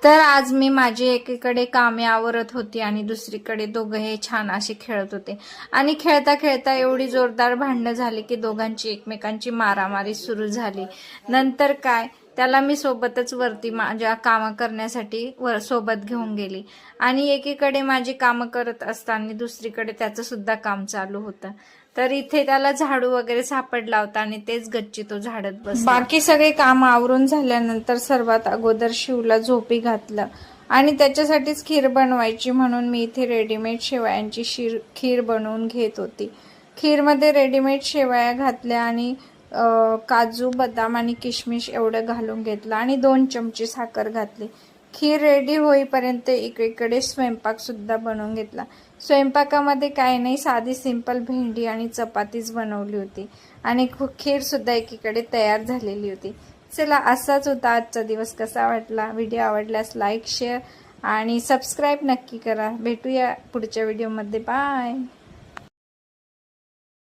तर आज मी माझी एकीकडे कामे आवरत होती आणि दुसरीकडे दोघं हे छान असे खेळत होते आणि खेळता खेळता एवढी जोरदार भांडणं झाली की दोघांची एकमेकांची मारामारी सुरू झाली। नंतर काय, त्याला मी सोबतच वरती माझ्या कामं करण्यासाठी सोबत घेऊन गेली आणि एकीकडे माझी कामं करत असताना दुसरीकडे त्याचं सुद्धा काम चालू होतं। तर इथे त्याला झाडू वगैरे सापडला होता आणि तेच गच्ची तो झाडत बसला। बाकी सगळे काम आवरून झाल्यानंतर सर्वात अगोदर शिवला झोपी घातलं आणि त्याच्यासाठीच खीर बनवायची म्हणून मी इथे रेडीमेड शेवयांची खीर बनवून घेत होती। खीरमध्ये रेडीमेड शेवया घातल्या आणि काजू बदाम आणि किशमिश एवढं घालून घेतलं आणि 2 चमचे साखर घातली। खीर रेडी होईपर्यंत एकीकडे स्वयंपाक सुद्धा बनवून घेतला। स्वयंपाकामध्ये काही नाही, साधी सिंपल भेंडी आणि चपातीच बनवली होती आणि खीर सुद्धा एकीकडे तयार झालेली होती। चला, असाच होता आजचा दिवस। कसा वाटला व्हिडिओ? आवडल्यास लाईक, शेअर आणि सबस्क्राईब नक्की करा। भेटूया पुढच्या व्हिडिओमध्ये। बाय।